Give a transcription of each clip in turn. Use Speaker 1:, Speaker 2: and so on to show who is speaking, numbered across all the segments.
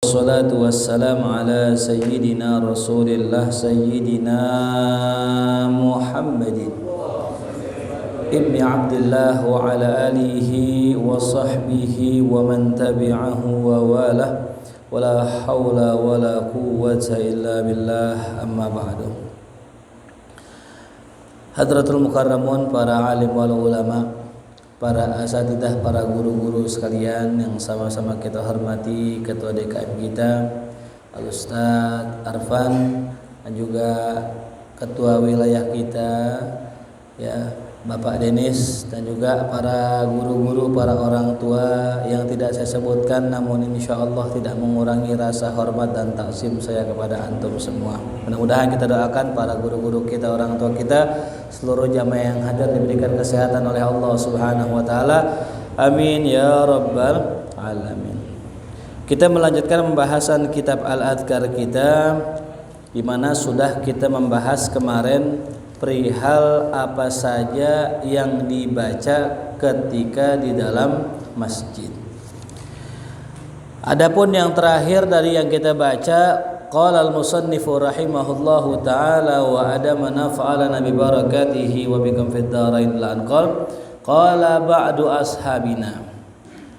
Speaker 1: wassalatu wassalamu ala sayyidina Rasulillah sayyidina Muhammadin ibni Abdillah wa ala alihi wa sahbihi wa man tabi'ahu wa walah wala hawla wala quwwata illa billah, amma ba'du. Hadratul mukarramun, para alim wal ulama, para asatidah, para guru-guru sekalian yang sama-sama kita hormati, ketua DKM kita Al-Ustaz Arfan, dan juga ketua wilayah kita ya Bapak Denis, dan juga para guru-guru, para orang tua yang tidak saya sebutkan, namun insyaallah tidak mengurangi rasa hormat dan takzim saya kepada antum semua. Mudah-mudahan kita doakan para guru-guru kita, orang tua kita, seluruh jamaah yang hadir diberikan kesehatan oleh Allah Subhanahu wa taala. Amin ya rabbal alamin. Kita melanjutkan pembahasan kitab Al-Adhkar kita, di mana sudah kita membahas kemarin perihal apa saja yang dibaca ketika di dalam masjid. Adapun yang terakhir dari yang kita baca, qala al-musannifu rahimahullahu taala wa adama naf'alana bi barakatihi wa bikum fid dharain la anqal, qala ba'du ashabina,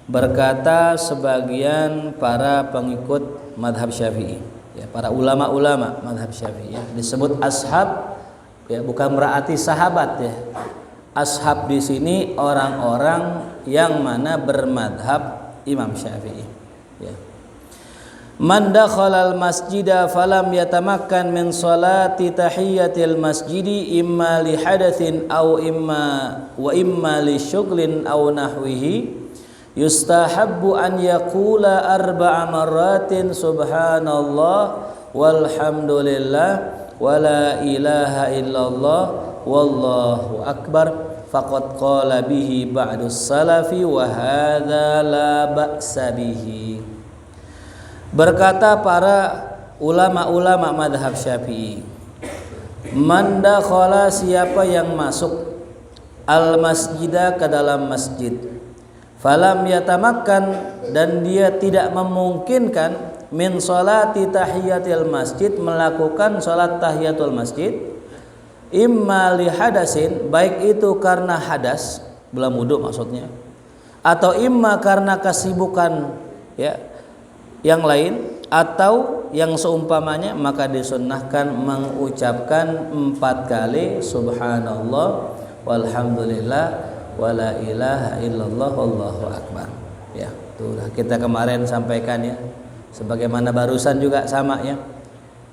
Speaker 1: berkata sebagian para pengikut madhab Syafi'i, ya, para ulama-ulama madhab Syafi'i, ya, disebut ashab, ya, bukan berarti sahabat, ya. Ashab di sini orang-orang yang mana bermadhab Imam Syafi'i, ya. Man dakhalal masjida falam yatamakkan min salati tahiyatil masjidi imma li hadatsin aw imma li syughlin aw nahwihi yustahabbu an yaqula arba'a marratin subhanallah walhamdulillah wala ilaha illallah wallahu akbar faqad qala bihi ba'dus salafi wa hadza la ba'sa bihi. Berkata para ulama-ulama madhab Syafi'i, man dakhala, siapa yang masuk al masjidah, ke dalam masjid, falam yatamakkan, dan dia tidak memungkinkan, min salati tahiyatil masjid, melakukan salat tahiyatul masjid, imma li hadasin, baik itu karena hadas, belum wudu maksudnya, atau imma karena kesibukan, ya, yang lain atau yang seumpamanya, maka disunnahkan mengucapkan 4 kali subhanallah walhamdulillah wala ilaha illallah wallahu akbar, ya. Itulah kita kemarin sampaikan, ya. Sebagaimana barusan juga sama, ya.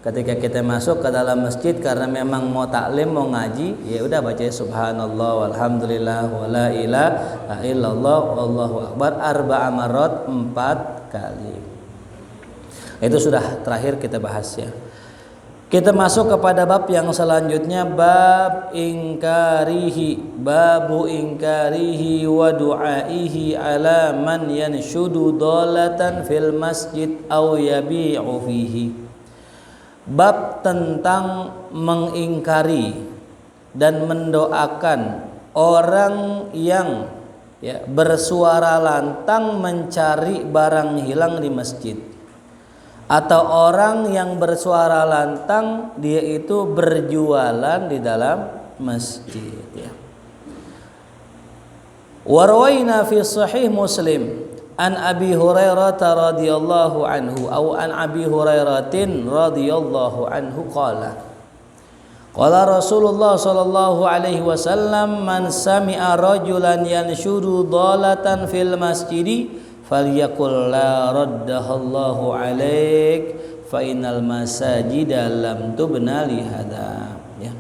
Speaker 1: Ketika kita masuk ke dalam masjid karena memang mau taklim, mau ngaji, ya udah baca subhanallah walhamdulillah wala ilaha illallah wallahu akbar arba'a marrat, 4 kali. Itu sudah terakhir kita bahas, ya. Kita masuk kepada bab yang selanjutnya, bab ingkarihi, babu ingkarihi wa du'aihi ala man yanshudu dhalatan fil masjid aw yabi'u fihi. Bab tentang mengingkari dan mendoakan orang yang, ya, bersuara lantang mencari barang hilang di masjid, atau orang yang bersuara lantang dia itu berjualan di dalam masjid, ya. Warwaina fi sahih Muslim an Abi Hurairah radhiyallahu anhu atau an Abi Hurairatin radhiyallahu anhu qala Rasulullah sallallahu alaihi wasallam, man sami'a rajulan yanshuru dhalatan fil masjidi falyaqul la raddahallahu alaik fa innal masajida lam tubna li hadza, ya.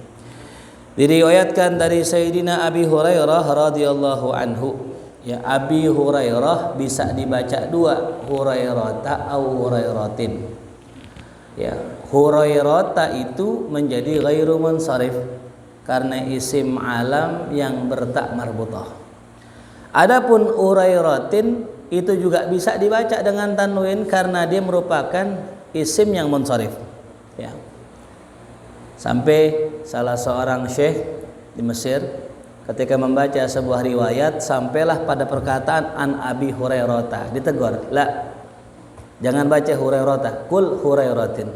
Speaker 1: Diriwayatkan dari Sayyidina Abi Hurairah radhiyallahu anhu, ya. Abi Hurairah bisa dibaca 2, Hurairata au Hurairatin, ya. Hurairata itu menjadi ghairu munsharif karena isim alam yang berta marbutah. Adapun Hurairatin itu juga bisa dibaca dengan tanwin karena dia merupakan isim yang munsharif, ya. Sampai salah seorang syekh di Mesir ketika membaca sebuah riwayat sampailah pada perkataan an Abi Hurairah, ditegur, la, Jangan baca Hurairah, kul Hurairatin.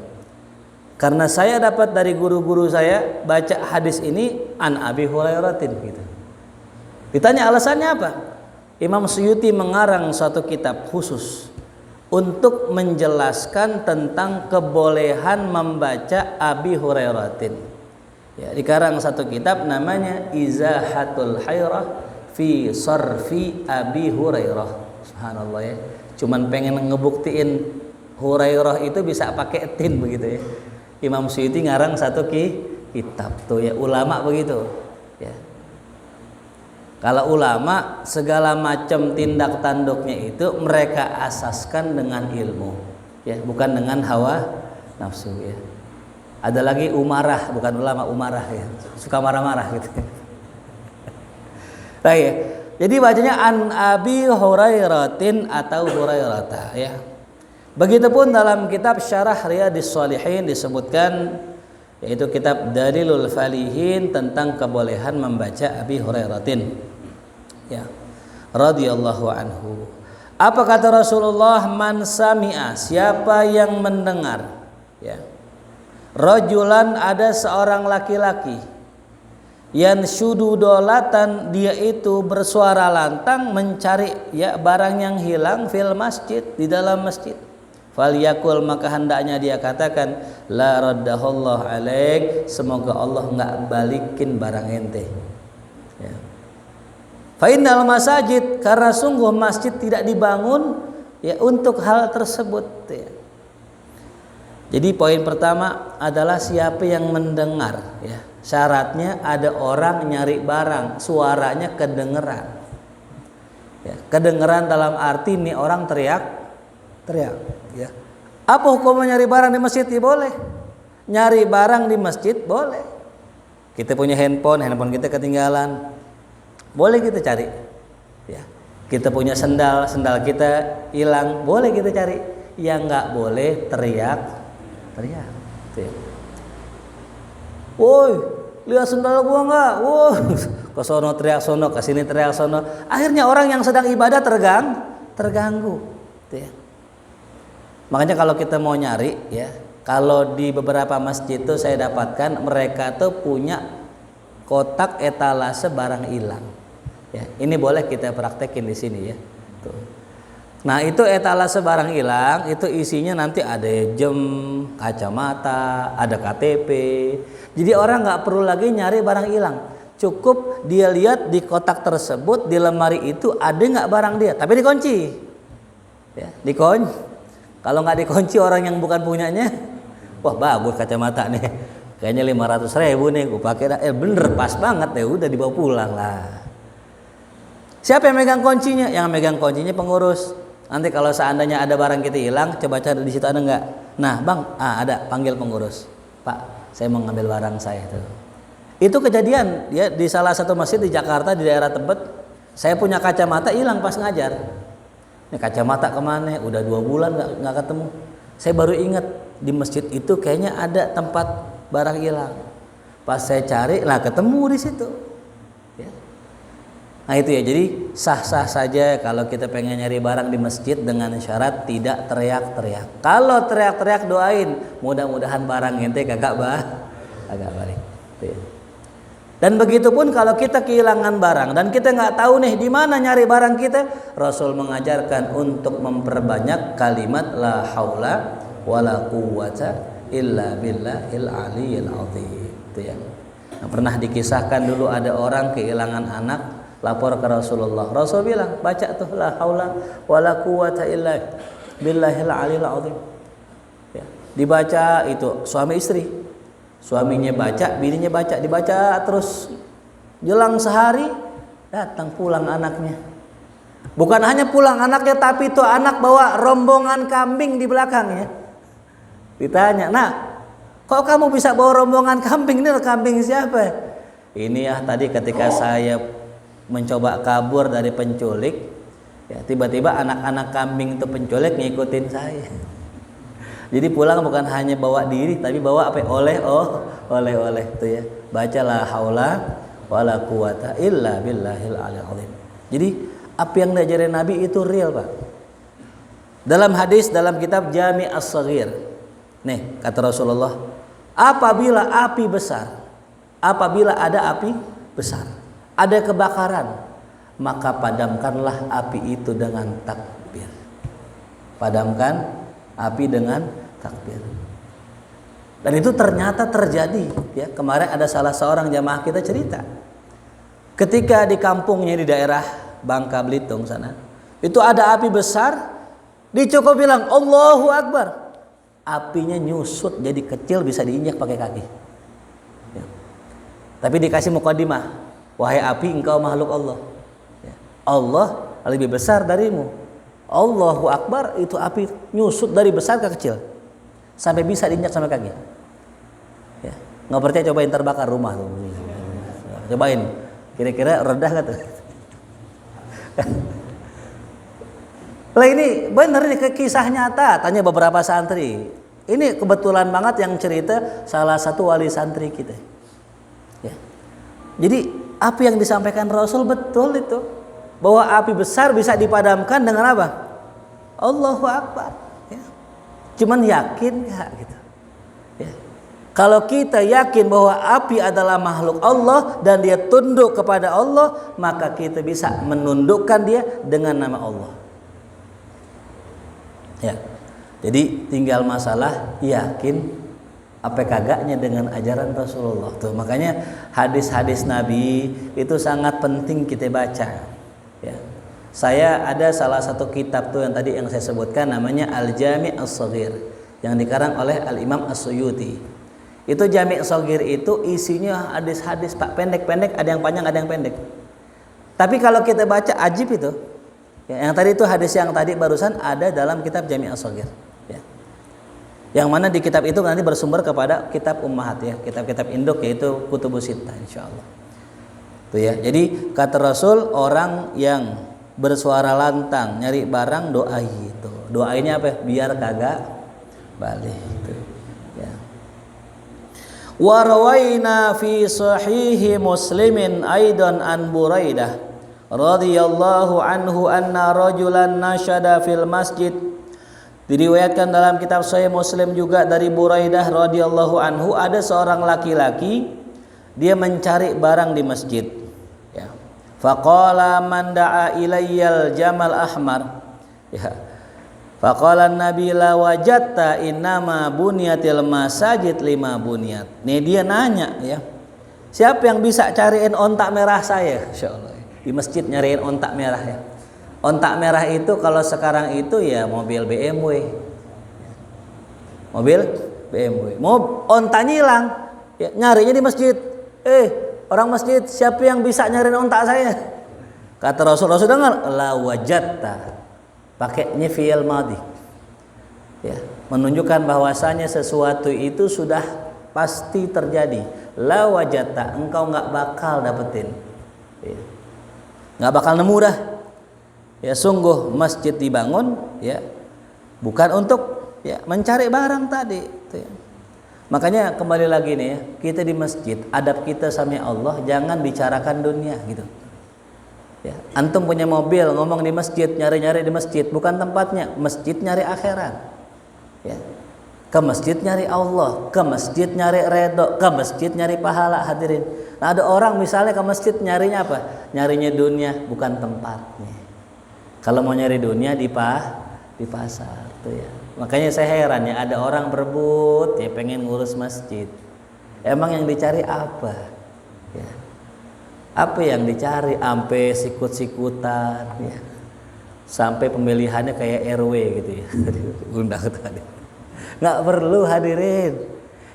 Speaker 1: Karena saya dapat dari guru-guru saya baca hadis ini an Abi Hurairatin gitu. Ditanya alasannya apa? Imam Suyuti mengarang suatu kitab khusus untuk menjelaskan tentang kebolehan membaca Abi Hurairatin. Ya, dikarang satu kitab namanya Izahatul Hayrah fi Sarfi Abi Hurairah. Subhanallah ya. Cuman pengen ngebuktiin Hurairah itu bisa pakai tin begitu ya. Imam Suyuti ngarang satu kitab tuh ya, ulama begitu ya. Kalau ulama segala macam tindak tanduknya itu mereka asaskan dengan ilmu ya, bukan dengan hawa nafsu ya. Ada lagi umarah, bukan ulama, umarah ya, suka marah-marah gitu. Nah, ya. Jadi bacanya an Abi Hurairatin atau Hurairata ya. Begitupun dalam kitab Syarah Riyadhis Shalihin disebutkan, yaitu kitab Dalilul Falihin, tentang kebolehan membaca Abi Hurairatin ya, radhiyallahu anhu. Apa kata Rasulullah? Man sami'a, siapa yang mendengar ya, rajulan, ada seorang laki-laki, yanshudu dolatan, dia itu bersuara lantang mencari ya barang yang hilang, fil masjid, di dalam masjid. Falyakul, maka hendaknya dia katakan, la raddahullah alaik, semoga Allah enggak balikin barang ente ya. Fa innal masajid, karena sungguh masjid tidak dibangun ya untuk hal tersebut ya. Jadi poin pertama adalah siapa yang mendengar ya. Syaratnya ada orang nyari barang, suaranya kedengeran ya. Kedengeran dalam arti nih orang teriak ya. Apa hukumnya nyari barang di masjid? Ya boleh. Nyari barang di masjid boleh. Kita punya handphone kita ketinggalan, boleh kita cari ya. Kita punya sendal kita hilang, boleh kita cari. Yang nggak boleh teriak ya. Woi, lihat sendal gua nggak? Woi, ke sono teriak sono, ke sini teriak sono. Akhirnya orang yang sedang ibadah terganggu ya. Makanya kalau kita mau nyari ya, kalau di beberapa masjid tuh saya dapatkan mereka tuh punya kotak etalase barang hilang ya. Ini boleh kita praktekin di sini ya tuh. Nah, itu etalase barang hilang, itu isinya nanti ada jam, kacamata, ada KTP. Jadi orang nggak perlu lagi nyari barang hilang, cukup dia lihat di kotak tersebut, di lemari itu ada nggak barang dia, tapi dikunci ya, dikunci. Kalau nggak dikunci orang yang bukan punyanya, wah bagus kacamata nih, kayaknya 500.000 nih, gue pakai dah, bener pas banget deh, udah dibawa pulang lah. Siapa yang megang kuncinya? Yang megang kuncinya pengurus. Nanti kalau seandainya ada barang kita hilang, coba cari di situ ada nggak? Nah bang, ada, panggil pengurus. Pak, saya mau ngambil barang saya tuh. Itu kejadian ya di salah satu masjid di Jakarta di daerah Tebet. Saya punya kacamata hilang pas ngajar. Ini kacamata kemana? Udah 2 bulan nggak ketemu. Saya baru ingat di masjid itu kayaknya ada tempat barang hilang. Pas saya cari, lah ketemu di situ. Ya. Nah itu ya, jadi sah-sah saja kalau kita pengen nyari barang di masjid dengan syarat tidak teriak-teriak. Kalau teriak-teriak doain, mudah-mudahan barang ente kagak balik. Itu ya. Dan begitupun kalau kita kehilangan barang dan kita nggak tahu nih di mana nyari barang kita, Rasul mengajarkan untuk memperbanyak kalimat la haula wala quwwata illa billahil aliyyil azim. Itu ya. Nah, pernah dikisahkan dulu ada orang kehilangan anak, lapor ke Rasulullah. Rasul bilang, baca tuh la haula wala quwwata illa billahil aliyyil azim. Ya. Dibaca itu suami istri. Suaminya baca, bininya baca, dibaca terus. Jelang sehari datang pulang anaknya. Bukan hanya pulang anaknya, tapi itu anak bawa rombongan kambing di belakangnya. Ditanya, nah kok kamu bisa bawa rombongan kambing? Ini kambing siapa? Ini ya tadi ketika saya mencoba kabur dari penculik, ya tiba-tiba anak-anak kambing itu penculik ngikutin saya. Jadi pulang bukan hanya bawa diri, tapi bawa apa? Oleh itu ya. Bacalah haula wala quwata illa billahil aliyil azim. Jadi apa yang diajarin Nabi itu real, Pak. Dalam hadis dalam kitab Jami' As-Shaghir. Nih, kata Rasulullah, apabila api besar, apabila ada api besar, ada kebakaran, maka padamkanlah api itu dengan takbir. Padamkan api dengan takbir. Dan itu ternyata terjadi, ya. Kemarin ada salah seorang jamaah kita cerita, ketika di kampungnya di daerah Bangka Belitung sana, itu ada api besar, dicukup bilang Allahu Akbar, apinya nyusut jadi kecil, bisa diinjak pakai kaki, ya. Tapi dikasih mukadimah, wahai api, engkau makhluk Allah, ya. Allah lebih besar darimu. Allahu Akbar, itu api nyusut dari besar ke kecil sampai bisa diinjak sama kaki, ya. Nggak percaya, cobain terbakar rumah tuh, cobain, kira-kira redah nggak tuh? Lah ini bener nih, kisah nyata. Tanya beberapa santri. Ini kebetulan banget yang cerita salah satu wali santri kita, ya. Jadi apa yang disampaikan Rasul betul itu, bahwa api besar bisa dipadamkan dengan apa? Allahu Akbar, ya. Cuman yakin nggak gitu, ya. Kalau kita yakin bahwa api adalah makhluk Allah dan dia tunduk kepada Allah, maka kita bisa menundukkan dia dengan nama Allah, ya. Jadi tinggal masalah yakin apa kagaknya dengan ajaran Rasulullah tuh. Makanya hadis-hadis Nabi itu sangat penting kita baca, ya. Saya ada salah satu kitab tuh yang tadi yang saya sebutkan, namanya Al-Jami' As-Shaghir, yang dikarang oleh Al-Imam As-Suyuti. Itu Jami' Shaghir itu isinya hadis-hadis Pak, pendek-pendek, ada yang panjang, ada yang pendek. Tapi kalau kita baca ajib itu, ya, yang tadi itu hadis yang tadi barusan ada dalam kitab Jami' Shaghir, ya. Yang mana di kitab itu nanti bersumber kepada kitab ummahat, ya, kitab-kitab induk, yaitu Kutubus Sittah insyaallah. Tuh ya. Jadi kata Rasul, orang yang bersuara lantang nyari barang doa itu. Doainnya apa? Biar kagak balik itu, ya. Wa rawaina fi sahihi Muslimin aidan an Buraidah radhiyallahu anhu anna rajulan nasyada fil masjid. Diriwayatkan dalam kitab Sahih Muslim juga dari Buraidah radhiyallahu anhu, ada seorang laki-laki dia mencari barang di masjid, ya. Faqala man da'a ilayyal jamal ahmar, ya. Faqala Nabi la wajadta innama bunyatil masajid lima bunyat. Nih dia nanya, ya, siapa yang bisa cariin ontak merah saya? Insyaallah di masjid nyariin ontak merah, ya. Ontak merah itu kalau sekarang itu ya mobil BMW, mobil BMW. Mau ontaknya hilang, ya, nyarinya di masjid. Orang masjid, siapa yang bisa nyariin ontak saya? Kata Rasul dengar, la wajadta, pakainya fi'il madhi, ya, menunjukkan bahwasanya sesuatu itu sudah pasti terjadi. La wajadta, engkau nggak bakal dapetin, ya, nggak bakal nemu dah, ya. Sungguh masjid dibangun, ya, bukan untuk, ya, mencari barang tadi, ya. Makanya kembali lagi nih, ya, kita di masjid, adab kita sama Allah jangan bicarakan dunia gitu, ya. Antum punya mobil, ngomong di masjid, nyari-nyari di masjid, bukan tempatnya. Masjid nyari akhirat, ya. Ke masjid nyari Allah, ke masjid nyari redho, ke masjid nyari pahala, hadirin. Nah, ada orang misalnya ke masjid nyarinya apa? Nyarinya dunia, bukan tempatnya. Kalau mau nyari dunia di pasar tuh, ya. Makanya saya heran, ya, ada orang berebut, ya, pengen ngurus masjid. Emang yang dicari apa? Ya. Apa yang dicari? Sampai sikut-sikutan, ya. Sampai pemilihannya kayak RW gitu, ya. Undang tadi. Nggak perlu, hadirin.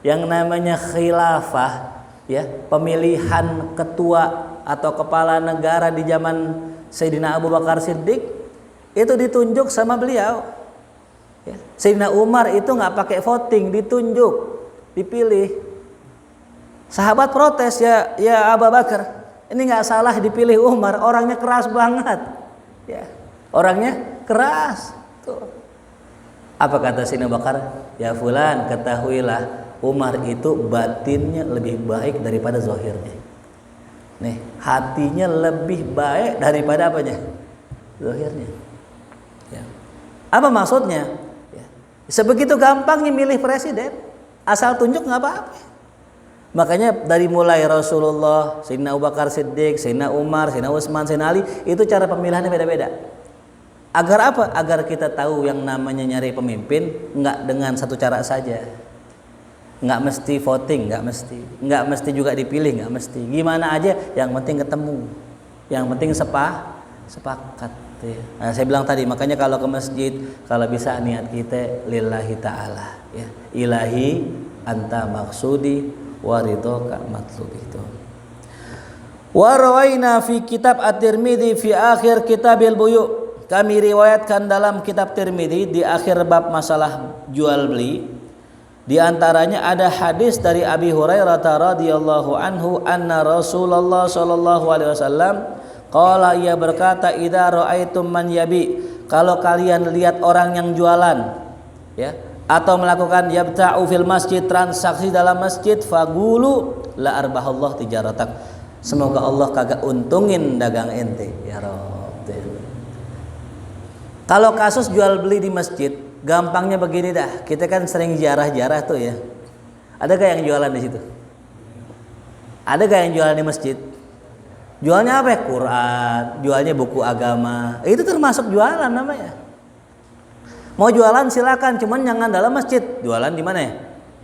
Speaker 1: Yang namanya khilafah, ya, pemilihan ketua atau kepala negara di zaman Sayyidina Abu Bakar Siddiq itu ditunjuk sama beliau, ya. Sayyidina Umar itu nggak pakai voting, ditunjuk, dipilih. Sahabat protes, ya Abu Bakar, ini nggak salah dipilih Umar, orangnya keras banget, ya, orangnya keras. Tuh. Apa kata Sayyidina Abu Bakar? Ya fulan, ketahuilah Umar itu batinnya lebih baik daripada zahirnya. Nih, hatinya lebih baik daripada apanya? Zahirnya. Ya. Apa maksudnya? Ya. Sebegitu gampangnya milih presiden, asal tunjuk nggak apa-apa. Makanya dari mulai Rasulullah, Sayyidina Abu Bakar Siddiq, Sayyidina Umar, Sayyidina Utsman, Sayyidina Ali, itu cara pemilihannya beda-beda. Agar apa? Agar kita tahu yang namanya nyari pemimpin nggak dengan satu cara saja. Nggak mesti voting, nggak mesti juga dipilih, nggak mesti. Gimana aja, yang penting ketemu, yang penting sepakat. Nah, saya bilang tadi, makanya kalau ke masjid, kalau bisa niat kita lillahi ta'ala, ya. Ilahi anta maksudi waridhoka matlubi itu. Wa rawaina fi kitab At-Tirmidzi fi akhir kitabil buyu'. Kami riwayatkan dalam kitab Tirmidzi di akhir bab masalah jual beli. Di antaranya ada hadis dari Abi Hurairah radhiyallahu anhu anna Rasulullah sallallahu alaihi wasallam qala, ia berkata, idza raaitum man yabi, kalau kalian lihat orang yang jualan, ya, atau melakukan yabta'u fil masjid, transaksi dalam masjid, fagulu la arbahallah tijaratak, semoga Allah kagak untungin dagang ente ya Rabb. Kalau kasus jual beli di masjid, gampangnya begini dah, kita kan sering ziarah-ziarah tuh ya. Ada gak yang jualan di situ? Ada gak yang jualan di masjid? Jualnya apa ya? Quran, jualnya buku agama. Itu termasuk jualan namanya. Mau jualan silakan, cuman jangan dalam masjid. Jualan di mana ya?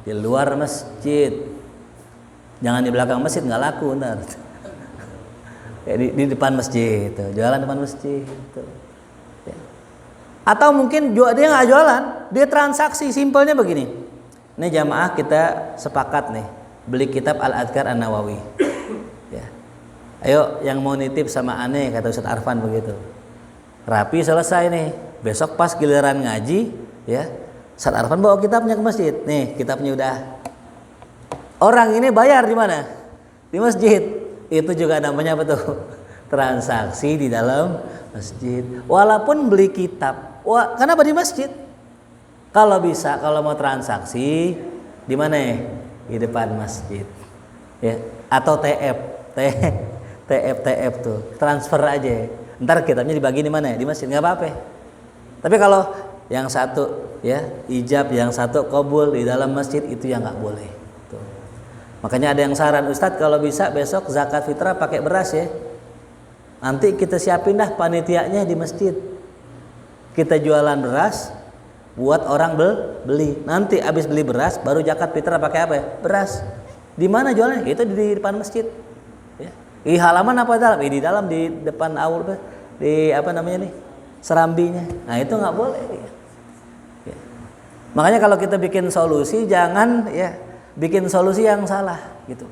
Speaker 1: Di luar masjid. Jangan di belakang masjid, nggak laku ntar. Ya, di depan masjid, tuh. Jualan depan masjid. Tuh. Ya. Atau mungkin dia nggak jualan, dia transaksi. Simpelnya begini. Ini jamaah kita sepakat nih, beli kitab Al-Adhkar An-Nawawi. Ayo yang mau nitip sama aneh, kata Ustaz Arfan begitu. Rapi selesai nih. Besok pas giliran ngaji, ya, Ustaz Arfan bawa kitabnya ke masjid. Nih, kitabnya udah. Orang ini bayar di mana? Di masjid. Itu juga namanya apa tuh? Transaksi di dalam masjid. Walaupun beli kitab, kenapa di masjid? Kalau bisa, kalau mau transaksi di mana ya? Di depan masjid. Ya, atau TF tuh, transfer aja. Ntar kitabnya dibagi di mana ya? Di masjid, nggak apa-apa. Tapi kalau yang satu ya ijab, yang satu qabul di dalam masjid, itu yang nggak boleh. Tuh. Makanya ada yang saran, Ustadz kalau bisa besok zakat fitrah pakai beras ya. Nanti kita siapin dah panitianya di masjid. Kita jualan beras buat orang beli. Nanti abis beli beras baru zakat fitrah pakai apa ya? Beras. Di mana jualnya? Itu di depan masjid. Di halaman apa dalam? Di dalam, di depan aul, di apa namanya nih, serambinya. Nah itu nggak boleh. Ya. Makanya kalau kita bikin solusi, jangan ya bikin solusi yang salah gitu.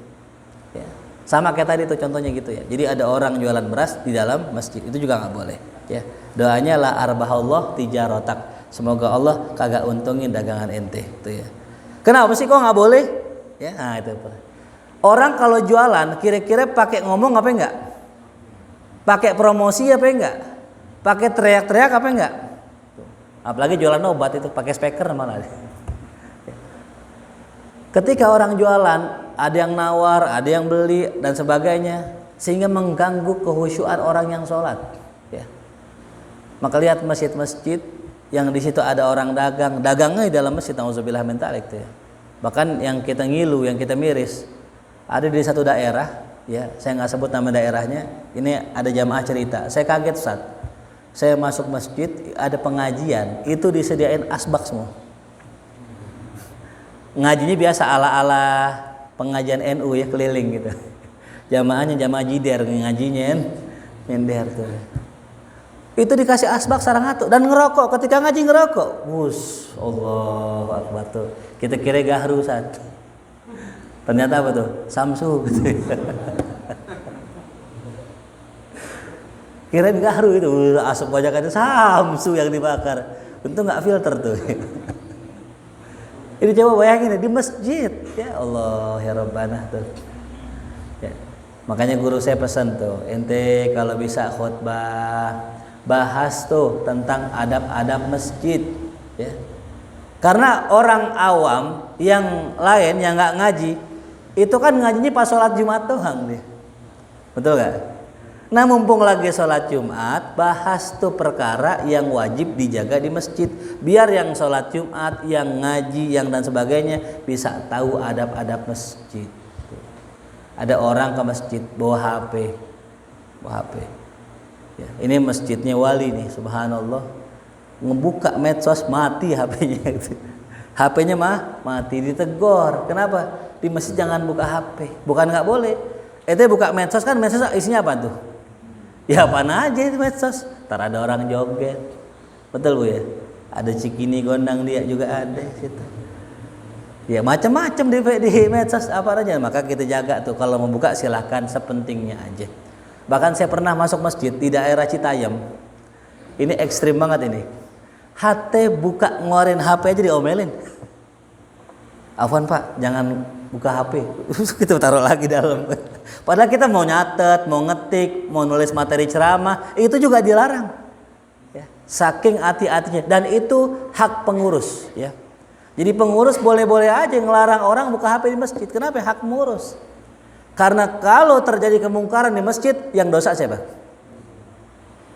Speaker 1: Ya. Sama kayak tadi tuh contohnya gitu ya. Jadi ada orang jualan beras di dalam masjid, itu juga nggak boleh. Ya. Doanya la arbahallah tijaratak. Semoga Allah kagak untungin dagangan ente. Itu ya. Kenapa sih kok nggak boleh? Ya, nah itu. Orang kalau jualan kira-kira pakai ngomong apa enggak? Pakai promosi apa enggak? Pakai teriak-teriak apa enggak? Apalagi jualan obat itu pakai speaker malah. Ketika orang jualan, ada yang nawar, ada yang beli dan sebagainya, sehingga mengganggu kehusyuan orang yang sholat. Ya. Maka lihat masjid-masjid yang di situ ada orang dagangnya di dalam masjid, nauzubillah min dzalik tuh ya. Bahkan yang kita ngilu, yang kita miris. Ada di satu daerah, ya, saya nggak sebut nama daerahnya. Ini ada jamaah cerita. Saya kaget Ustaz. Saya masuk masjid, ada pengajian, itu disediain asbak semua. Ngajinya biasa ala-ala pengajian NU ya, keliling gitu. Jamaahnya jamaah jider, ngajinya nyender tuh. Itu dikasih asbak sarang atuh dan ngerokok. Ketika ngaji ngerokok. Allahu Akbar tuh. Kita kira gahru Ustaz. Ternyata apa tuh? Samsu gitu. Kirain gahru itu, asap wajah itu samsu yang dibakar. Untung nggak filter tuh. Ini coba bayangin di masjid, ya Allah ya Rabbana tuh. Ya. Makanya guru saya pesan tuh, ente kalau bisa khutbah bahas tuh tentang adab-adab masjid, ya. Karena orang awam yang lain yang nggak ngaji, itu kan ngajinya pas sholat Jumat doang deh, betul gak? Nah mumpung lagi sholat Jumat, bahas tuh perkara yang wajib dijaga di masjid. Biar yang sholat Jumat, yang ngaji, yang dan sebagainya bisa tahu adab-adab masjid. Ada orang ke masjid bawa HP. Ya, ini masjidnya wali nih, subhanallah. Ngebuka medsos mati HP-nya. HP-nya mati, ditegur. Kenapa? Di masjid jangan buka HP. Bukan nggak boleh. Itu buka medsos kan, medsos isinya apa tuh? Ya apaan aja itu medsos. Ntar ada orang joget. Betul Bu ya? Ada Cikini gondang dia juga ada situ. Ya macam-macam di medsos apa aja. Maka kita jaga tuh, kalau membuka silahkan sepentingnya aja. Bahkan saya pernah masuk masjid di daerah Citayam. Ini ekstrim banget ini. HT buka ngeluarin HP aja diomelin. Afwan Pak, jangan buka HP. Kita taruh lagi dalam. Padahal kita mau nyatet, mau ngetik, mau nulis materi ceramah, itu juga dilarang. Ya, saking hati-hatinya, dan itu hak pengurus. Ya. Jadi pengurus boleh-boleh aja ngelarang orang buka HP di masjid. Kenapa? Hak pengurus. Karena kalau terjadi kemungkaran di masjid, yang dosa siapa?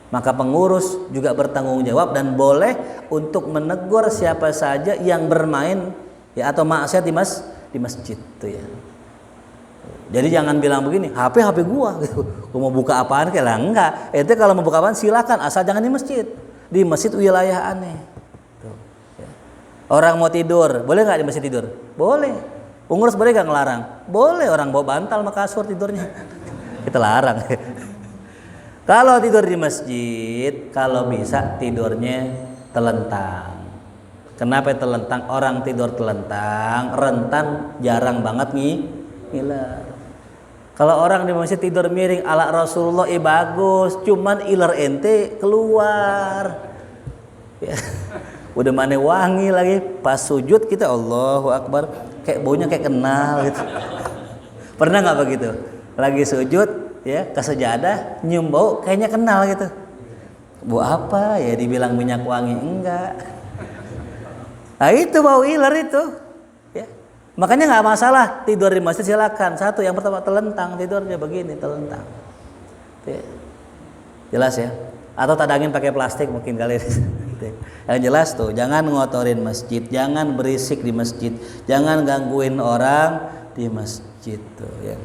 Speaker 1: Maka pengurus juga bertanggung jawab dan boleh untuk menegur siapa saja yang bermain ya atau maksiat di masjid tuh ya. Jadi jangan bilang begini, HP gua gitu. Gua mau buka apaan kayak lah enggak. Ente kalau mau buka apaan silakan, asal jangan di masjid. Di masjid wilayah aneh. Tuh, ya. Orang mau tidur, boleh nggak di masjid tidur? Boleh. Pengurus boleh nggak ngelarang? Boleh. Orang bawa bantal sama kasur tidurnya. Kita larang. Kalau tidur di masjid, kalau bisa tidurnya telentang. Kenapa telentang? Orang tidur telentang, rentan jarang banget ngiler. Kalau orang di masjid tidur miring ala Rasulullah bagus, cuman iler ente keluar. Ya. Udah mana wangi lagi, pas sujud kita Allahu Akbar, kayak baunya kayak kenal gitu. Pernah nggak begitu? Lagi sujud ya ke sejadah nyium bau kayaknya kenal gitu. Bau apa ya, dibilang minyak wangi? Enggak. Nah itu bau iler itu ya. Makanya nggak masalah tidur di masjid, silakan. Satu, yang pertama telentang, tidurnya begini telentang ya. Jelas ya. Atau tadangin pakai plastik mungkin kali ini. Yang jelas tuh, jangan ngotorin masjid, jangan berisik di masjid, jangan gangguin orang di masjid tuh ya.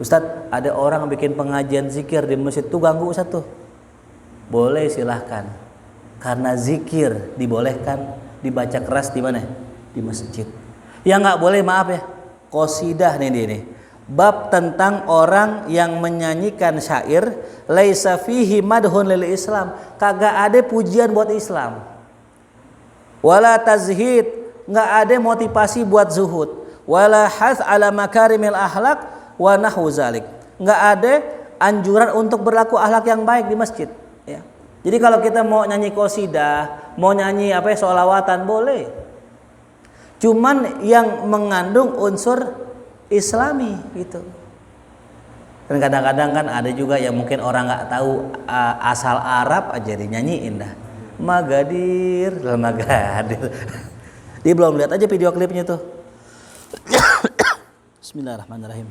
Speaker 1: Ustadz, ada orang bikin pengajian zikir di masjid tuh ganggu Ustadz tuh. Boleh silahkan. Karena zikir dibolehkan dibaca keras di mana? Di masjid. Yang nggak boleh maaf ya, qasidah nih. Bab tentang orang yang menyanyikan syair, laisa fihi madhun lil Islam, kagak ada pujian buat Islam. Wala tazhid, nggak ada motivasi buat zuhud. Wala hath ala makarimil akhlak wa nahwu zalik. Nggak ada anjuran untuk berlaku akhlak yang baik di masjid. Ya. Jadi kalau kita mau nyanyi qasidah, mau nyanyi apa ya, sholawatan boleh. Cuman yang mengandung unsur Islami gitu. Dan kadang-kadang kan ada juga yang mungkin orang nggak tahu asal Arab aja dinyanyiin dah. Magadir. Dia belum lihat aja video klipnya tuh. Bismillahirrahmanirrahim.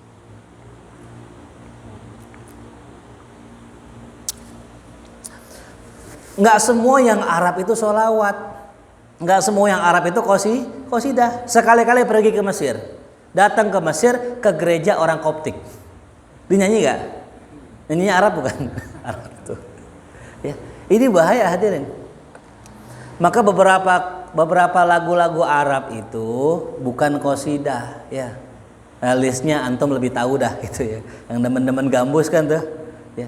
Speaker 1: Nggak semua yang Arab itu sholawat. Nggak semua yang Arab itu qasidah. Sekali-kali pergi ke Mesir, datang ke Mesir ke gereja orang Koptik, dinyanyi nggak? Nyanyinya Arab bukan? Arab tuh. Ya, ini bahaya hadirin. Maka beberapa lagu-lagu Arab itu bukan qasidah, ya. Nah, listnya antum lebih tahu dah gitu ya. Yang demen-demen gambus kan tuh, ya.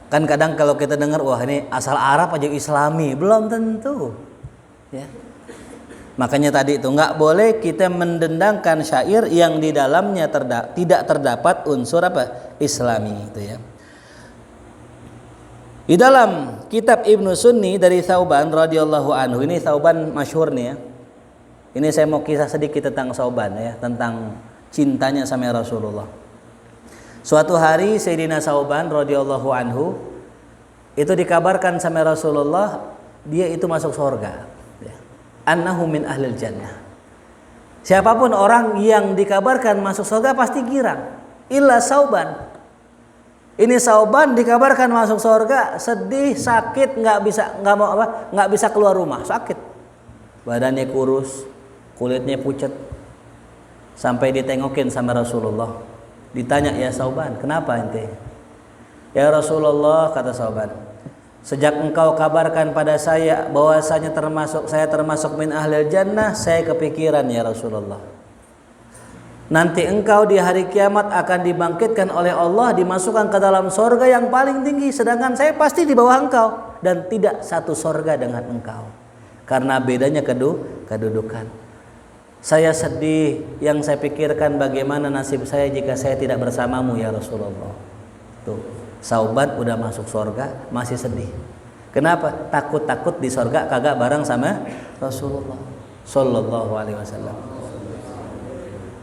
Speaker 1: Kan kadang kalau kita dengar wah ini asal Arab aja Islami, belum tentu. Ya. Makanya tadi itu nggak boleh kita mendendangkan syair yang di dalamnya tidak terdapat unsur apa? Islami itu ya. Di dalam kitab Ibnu Sunni dari Thauban radhiyallahu anhu, ini Thauban masyhur nih ya. Ini saya mau kisah sedikit tentang Thauban ya, tentang cintanya sama Rasulullah. Suatu hari Sayyidina Thauban radhiyallahu anhu itu dikabarkan sama Rasulullah dia itu masuk surga. Annahu min ahlil jannah. Siapapun orang yang dikabarkan masuk surga pasti girang. Illa Thauban. Ini Sauban dikabarkan masuk surga, sedih, sakit, nggak bisa keluar rumah, sakit. Badannya kurus, kulitnya pucat. Sampai ditengokin sama Rasulullah. Ditanya, "Ya Sauban, kenapa ente?" "Ya Rasulullah," kata Sauban, "sejak engkau kabarkan pada saya bahwasanya saya termasuk min ahlil jannah, saya kepikiran ya Rasulullah. Nanti engkau di hari kiamat akan dibangkitkan oleh Allah, dimasukkan ke dalam sorga yang paling tinggi, sedangkan saya pasti di bawah engkau dan tidak satu sorga dengan engkau karena bedanya kedudukan. Saya sedih, yang saya pikirkan bagaimana nasib saya jika saya tidak bersamamu ya Rasulullah." Tuh, Sauban udah masuk sorga masih sedih. Kenapa? Takut di sorga kagak bareng sama Rasulullah Sallallahu Alaihi Wasallam.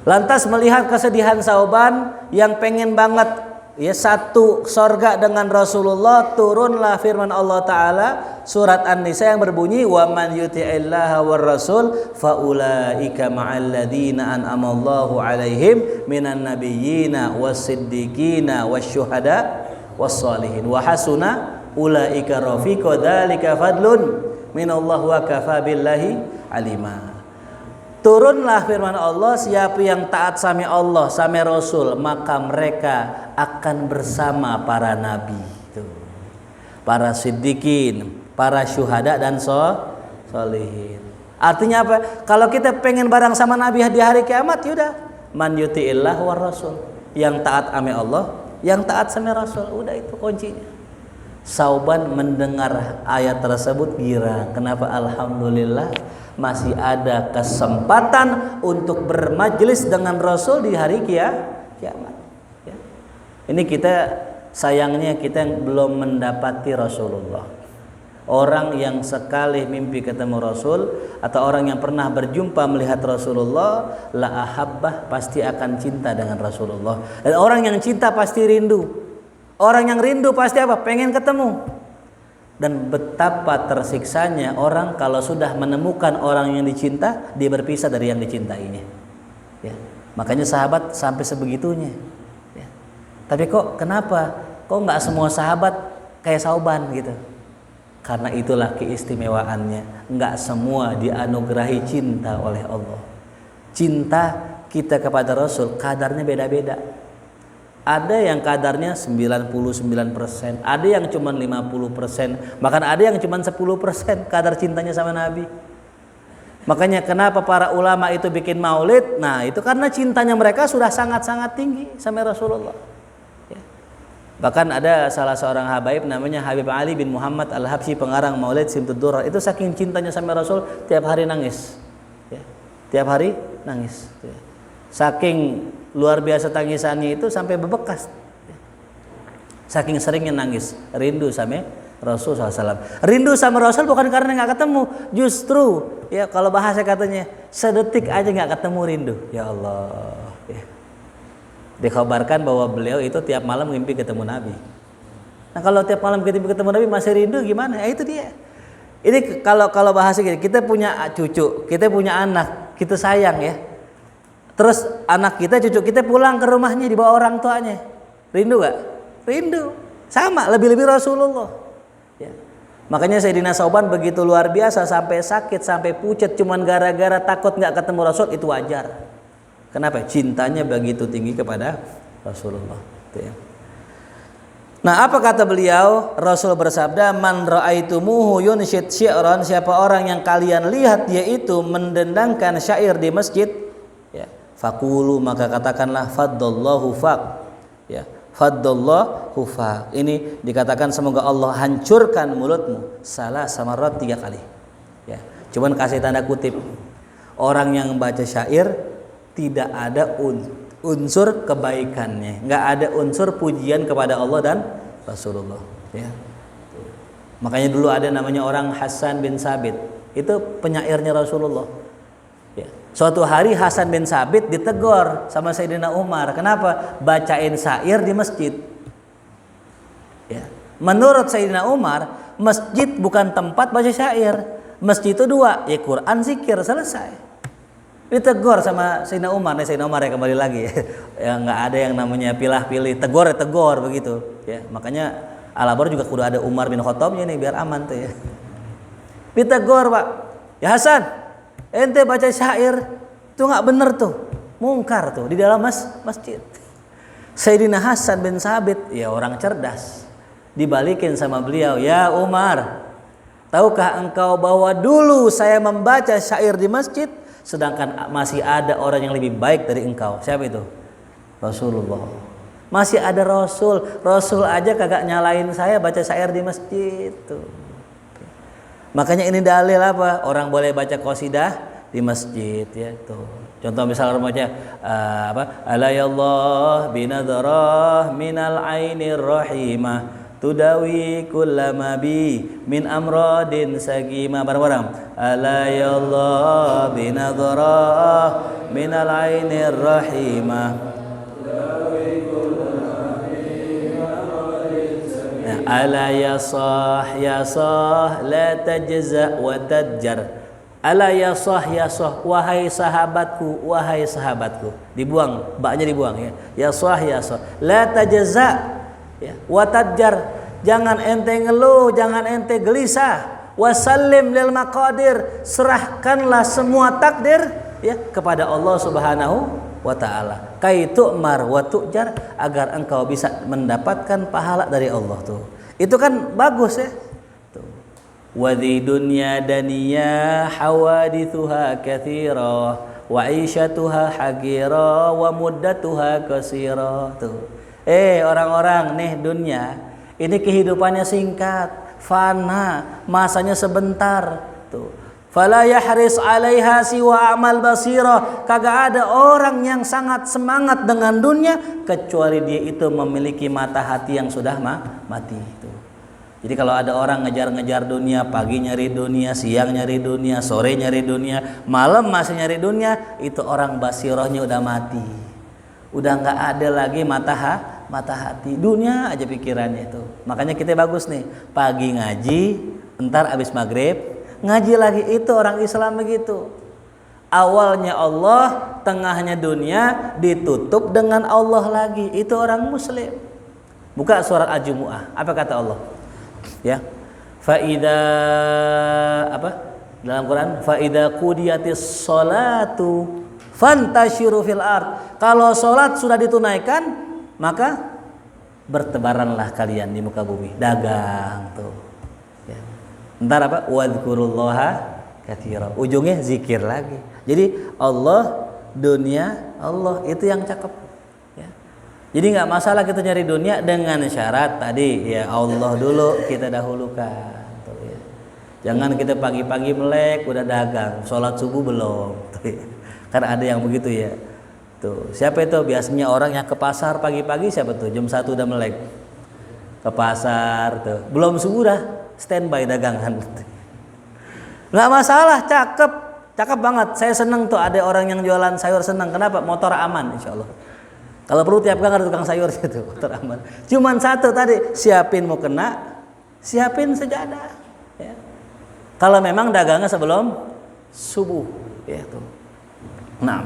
Speaker 1: Lantas melihat kesedihan Sauban yang pengen banget ya satu sorga dengan Rasulullah, turunlah firman Allah Ta'ala surat An-Nisa yang berbunyi, "Wa man yuti'illaha war rasul faulaika ma'al ladzina an'amallahu 'alaihim minan nabiyyina was-siddiqina wasyuhada was-shalihin wa hasuna ulaika rafiqa dzalika fadlun minallah wa kafa billahi alima." Turunlah firman Allah, siapa yang taat sama Allah sama Rasul, maka mereka akan bersama para nabi, para siddiqin, para syuhada dan sholihin. Artinya apa? Kalau kita pengen bareng sama nabi di hari kiamat, yaudah man yuti'illah war rasul, yang taat sama Allah, yang taat sama Rasul, udah itu kuncinya. Sauban mendengar ayat tersebut girang. Kenapa? Alhamdulillah masih ada kesempatan untuk bermajlis dengan Rasul di hari kiamat. Ya. Ini kita sayangnya kita belum mendapati Rasulullah. Orang yang sekali mimpi ketemu Rasul atau orang yang pernah berjumpa melihat Rasulullah, la ahabbah, pasti akan cinta dengan Rasulullah. Dan orang yang cinta pasti rindu. Orang yang rindu pasti apa? Pengen ketemu. Dan betapa tersiksanya orang kalau sudah menemukan orang yang dicinta, dia berpisah dari yang dicintainya. Ya. Makanya sahabat sampai sebegitunya. Ya. Tapi kenapa? Kok nggak semua sahabat kayak Sauban gitu? Karena itulah keistimewaannya. Nggak semua dianugerahi cinta oleh Allah. Cinta kita kepada Rasul kadarnya beda-beda. Ada yang kadarnya 99%, ada yang cuma 50%, bahkan ada yang cuma 10% kadar cintanya sama Nabi. Makanya kenapa para ulama itu bikin maulid? Nah, itu karena cintanya mereka sudah sangat-sangat tinggi sama Rasulullah. Ya. Bahkan ada salah seorang habaib namanya Habib Ali bin Muhammad Al-Habsyi, pengarang maulid Simtud Durrar. Itu saking cintanya sama Rasul, tiap hari nangis. Ya. Tiap hari nangis. Ya. Saking luar biasa tangisannya itu sampai bebekas. Saking seringnya nangis, rindu sama Rasul SAW. Rindu sama Rasul bukan karena nggak ketemu, justru ya kalau bahasa katanya sedetik aja nggak ketemu rindu. Ya Allah. Ya. Dikabarkan bahwa beliau itu tiap malam mimpi ketemu Nabi. Nah kalau tiap malam ketemu Nabi masih rindu gimana? Ya itu dia. Ini kalau bahasa kita punya cucu, kita punya anak, kita sayang ya. Terus anak kita, cucu kita pulang ke rumahnya di bawah orang tuanya. Rindu gak? Rindu. Sama, lebih-lebih Rasulullah. Ya. Makanya Sayyidina Sauban begitu luar biasa, sampai sakit, sampai pucat, cuman gara-gara takut gak ketemu Rasul, itu wajar. Kenapa? Cintanya begitu tinggi kepada Rasulullah. Itu ya. Nah, apa kata beliau? Rasul bersabda, "Man ra'aitumuhu yunshid syi'ran," siapa orang yang kalian lihat yaitu mendendangkan syair di masjid, ya, faqulu, maka katakanlah faddallahu faq. Ya, faddallahu faq. Ini dikatakan semoga Allah hancurkan mulutmu salah samarat 3 kali. Ya, cuman kasih tanda kutip. Orang yang baca syair tidak ada unsur kebaikannya, nggak ada unsur pujian kepada Allah dan Rasulullah. Ya. Makanya dulu ada namanya orang Hasan bin Sabit, itu penyairnya Rasulullah. Ya. Suatu hari Hasan bin Sabit ditegur sama Sayyidina Umar, kenapa bacain syair di masjid? Ya. Menurut Sayyidina Umar, masjid bukan tempat baca syair. Masjid itu 2, ya Quran, zikir, selesai. Ditegur sama Sayyidina Umar, nih Sayyidina Umar ya kembali lagi. Ya nggak ada yang namanya pilih-pilih, tegur ya tegur begitu. Ya makanya Al-Abar juga kudu ada Umar bin Khattabnya nih biar aman tuh ya. Ditegur Pak, ya Hasan, ente baca syair itu nggak bener tuh, mungkar tuh di dalam masjid. Sayyidina Hasan bin Sabit, ya orang cerdas, dibalikin sama beliau, ya Umar, tahukah engkau bahwa dulu saya membaca syair di masjid, sedangkan masih ada orang yang lebih baik dari engkau. Siapa itu? Rasulullah. Masih ada Rasul aja kagak nyalain saya baca syair di masjid tuh. Makanya ini dalil apa? Orang boleh baca qasidah di masjid ya tuh. Contoh misal remaja apa? Alayallah binadarah minal ainir rahimah tudawi kullama bi min amradin sagima. Bareng-bareng. Alayallah binadarah minal ainir rahimah ala ya sah la tajza wa tadjar. Ala ya sah wahai sahabatku, dibuang baknya dibuang ya. Ya sah la tajza ya wa tadjar, jangan ente ngeluh, jangan ente gelisah. Wasallim lil maqadir, serahkanlah semua takdir ya kepada Allah Subhanahu wa taala. Kai tu'mar wa tu'jar, agar engkau bisa mendapatkan pahala dari Allah tuh. Itu kan bagus ya. Tuh. Wa di dunya daniyah hawadithuha katsira wa 'ishatuha hagira wa muddatuha qasira. Tuh. Orang-orang nih dunia, ini kehidupannya singkat, fana, masanya sebentar. Tuh. Fala yahris 'alaiha siwa amal basira, kagak ada orang yang sangat semangat dengan dunia kecuali dia itu memiliki mata hati yang sudah mati itu. Jadi kalau ada orang ngejar-ngejar dunia, pagi nyari dunia, siang nyari dunia, sore nyari dunia, malam masih nyari dunia, itu orang basirohnya udah mati. Udah nggak ada lagi mata hati, dunia aja pikirannya itu. Makanya kita bagus nih, pagi ngaji, entar abis maghrib ngaji lagi. Itu orang Islam begitu. Awalnya Allah, tengahnya dunia, ditutup dengan Allah lagi. Itu orang Muslim. Buka surat Al-Jumu'ah. Apa kata Allah? Ya. Faida apa? Dalam Quran, faida qudiyatis sholatu fantashiru fil ard. Kalau sholat sudah ditunaikan, maka bertebaranlah kalian di muka bumi, dagang tuh. Ya. Ntar apa? Wadhkurullaha katsira. Ujungnya zikir lagi. Jadi Allah, dunia, Allah itu yang cakep. Ya. Jadi nggak masalah kita nyari dunia dengan syarat tadi ya Allah dulu kita dahulukan. Tuh, ya. Jangan kita pagi-pagi melek udah dagang, sholat subuh belum. Tuh, ya. Kan ada yang begitu ya. Tuh, siapa itu? Biasanya orang yang ke pasar pagi-pagi siapa tuh? Jam 1 udah melek. Ke pasar tuh. Belum subuh dah standby dagangan. Nggak masalah, cakep banget. Saya seneng tuh ada orang yang jualan sayur, seneng. Kenapa? Motor aman insyaallah. Kalau perlu tiap gang ada tukang sayur gitu, motor aman. Cuman satu tadi, siapin mau kena, siapin sejadah. Ya. Kalau memang dagangnya sebelum subuh, ya tuh. Nah,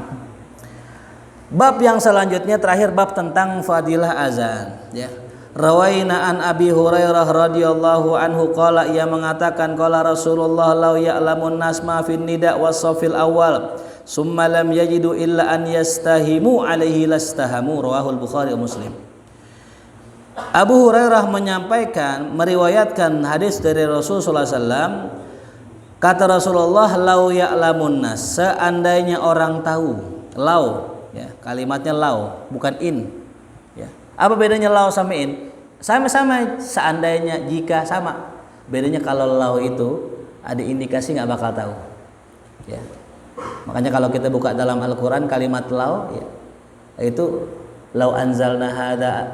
Speaker 1: bab yang selanjutnya terakhir bab tentang fadilah azan. Ya. Rawaina an Abi Hurairah radhiyallahu anhu qala, ia mengatakan qala Rasulullah law ya'lamun nas ma fin nida was safil awal summa lam yajidu illa an yastahimu alaihi lastahamu. Rawahul Bukhari wa Muslim. Abu Hurairah menyampaikan, meriwayatkan hadis dari Rasulullah SAW. Kata Rasulullah, lau ya'lamun nas, seandainya orang tahu. Lau ya, kalimatnya lau bukan in ya. Apa bedanya lau sama in? Sama-sama, seandainya, jika, sama. Bedanya kalau lau itu ada indikasi nggak bakal tahu ya. Makanya kalau kita buka dalam Al-Quran kalimat lau ya, itu lau anzalna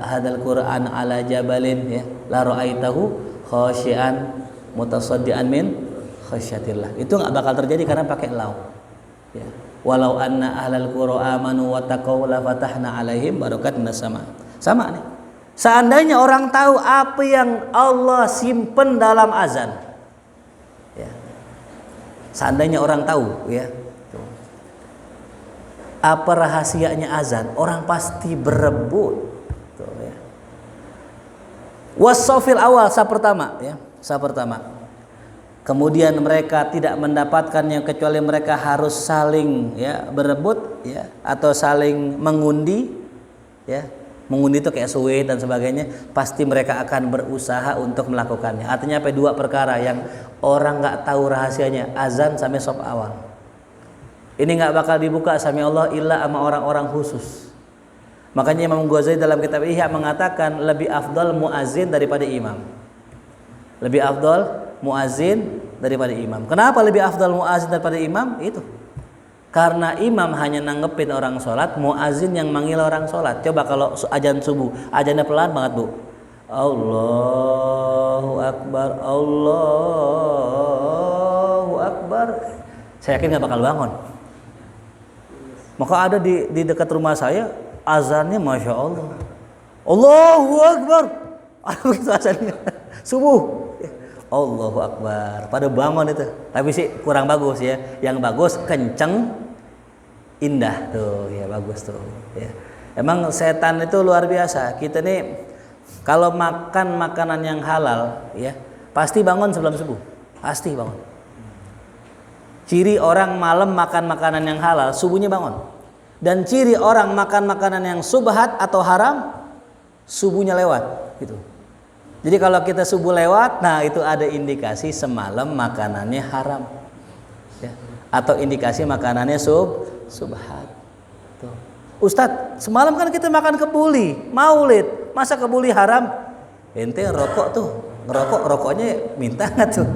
Speaker 1: hadzal Qur'an ala jabalin ya la ra'aitahu khashian mutasaddian min khasyatillah. Itu nggak bakal terjadi karena pakai lau ya. Walau anna ahlal qura amanu wa taqaw la fatahna alaihim barakatin sama nih. Seandainya orang tahu apa yang Allah simpen dalam azan ya. Seandainya orang tahu ya. Apa rahasianya azan? Orang pasti berebut. Tuh, ya. Wasofil awal, sah pertama, ya, sah pertama. Kemudian mereka tidak mendapatkannya kecuali mereka harus saling, ya, berebut, ya, atau saling mengundi, ya. Mengundi itu kayak suwe dan sebagainya. Pasti mereka akan berusaha untuk melakukannya. Artinya apa? Dua perkara yang orang nggak tahu rahasianya, azan sampai saf awal. Ini nggak bakal dibuka sami Allah illa sama orang-orang khusus. Makanya Imam Ghazali dalam kitab Ihya mengatakan lebih afdal muazin daripada imam. Lebih afdal muazin daripada imam. Kenapa lebih afdal muazin daripada imam? Itu karena imam hanya nanggepin orang sholat, muazin yang manggil orang sholat. Coba kalau azan subuh, azannya pelan banget, Bu. Allahu Akbar, Allahu Akbar. Saya yakin nggak bakal bangun. Maka ada di dekat rumah saya azannya masya Allah, Allahu Akbar. Ada begitu azannya subuh, Allahu Akbar. Pada bangun itu, tapi sih kurang bagus ya. Yang bagus kenceng, indah tuh, ya bagus tuh. Ya. Emang setan itu luar biasa. Kita nih kalau makan makanan yang halal, ya pasti bangun sebelum subuh, pasti bangun. Ciri orang malam makan makanan yang halal, subuhnya bangun. Dan ciri orang makan makanan yang subhat atau haram, subuhnya lewat. Gitu. Jadi kalau kita subuh lewat, nah itu ada indikasi semalam makanannya haram. Ya. Atau indikasi makanannya subhat. Tuh. Ustadz, semalam kan kita makan kebuli, maulid, masa kebuli haram? Ente rokok tuh, ngerokok, rokoknya minta nggak tuh?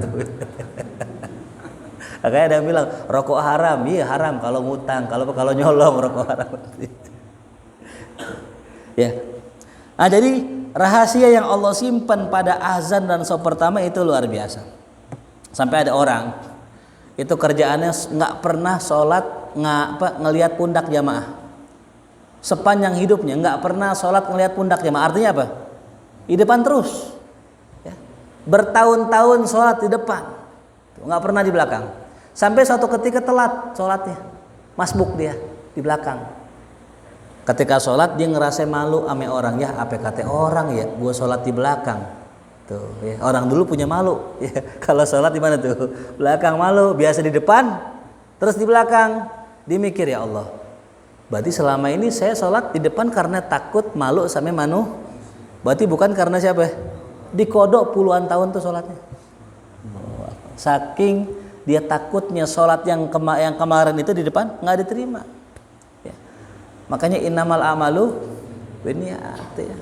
Speaker 1: Makanya ada yang bilang rokok haram, iya haram kalau ngutang, kalau nyolong rokok haram. Ya. Nah jadi rahasia yang Allah simpan pada azan dan saf pertama itu luar biasa. Sampai ada orang itu kerjaannya nggak pernah sholat ngelihat pundak jamaah. Sepanjang hidupnya nggak pernah sholat ngelihat pundak jamaah. Artinya apa? Di depan terus. Ya. Bertahun-tahun sholat di depan, nggak pernah di belakang. Sampai suatu ketika telat sholatnya, masbuk dia di belakang. Ketika sholat dia ngerasa malu ame orang, ya apa kata orang ya, gua sholat di belakang. Tuh, ya. Orang dulu punya malu. Ya. Kalau sholat di mana tuh? Belakang malu, biasa di depan, terus di belakang. Dia mikir ya Allah. Berarti selama ini saya sholat di depan karena takut malu sama manu. Berarti bukan karena siapa? Dikodok puluhan tahun tuh sholatnya. Saking dia takutnya sholat yang kemarin itu di depan nggak diterima. Ya. Makanya innamal amalu binniyat. Ya.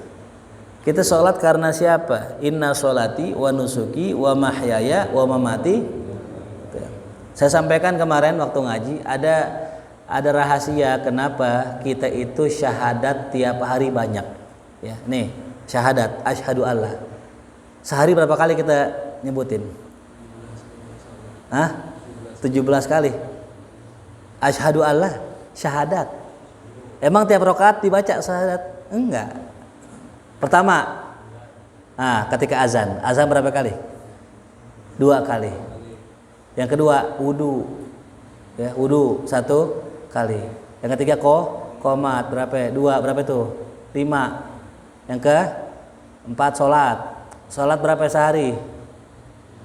Speaker 1: Kita sholat karena siapa? Inna sholati wa nusuki wa mahyaya wa mamati. Ya. Saya sampaikan kemarin waktu ngaji ada rahasia kenapa kita itu syahadat tiap hari banyak. Ya, nih syahadat asyhadu Allah. Sehari berapa kali kita nyebutin? 17 kali. Asyhadu Allah, syahadat. Emang tiap rakaat dibaca syahadat? Enggak. Pertama, ketika azan berapa kali? 2 kali. Yang kedua, wudu. Ya, wudu 1 kali. Yang ketiga qomat berapa? 2, berapa itu? 5. Yang keempat sholat berapa sehari?